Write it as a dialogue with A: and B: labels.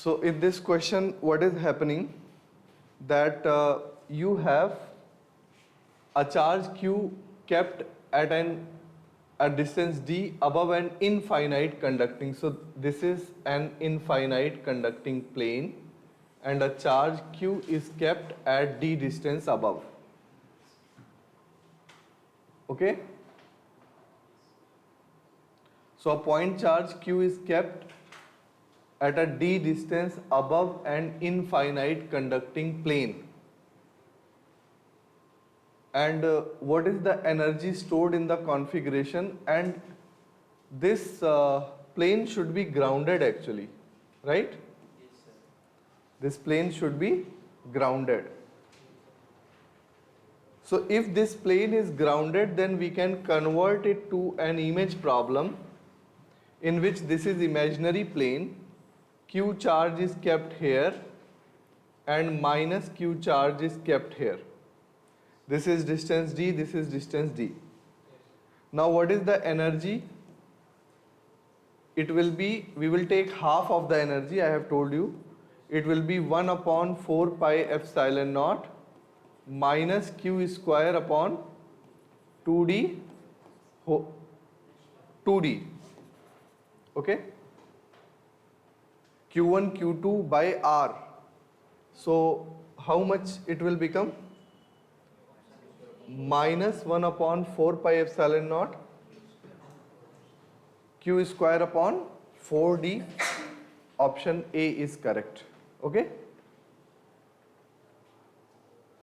A: So in this question, what is happening that you have a charge q kept at a distance d above an infinite conducting. So this is an infinite conducting plane and a charge q is kept at d distance above. Okay? So a point charge q is kept at a d distance above an infinite conducting plane. And what is the energy stored in the configuration, and this plane should be grounded actually, right?
B: Yes, sir.
A: This plane should be grounded. So if this plane is grounded, then we can convert it to an image problem in which this is imaginary plane, q charge is kept here and minus q charge is kept here. This is distance d, this is distance d. Now what is the energy? It will be, we will take half of the energy, I have told you. It will be 1 upon 4 pi epsilon naught minus q square upon 2d, 2d. Okay? q1, q2 by r. So how much it will become? Minus 1 upon 4 pi epsilon naught q square upon 4d. Option A is correct. Okay?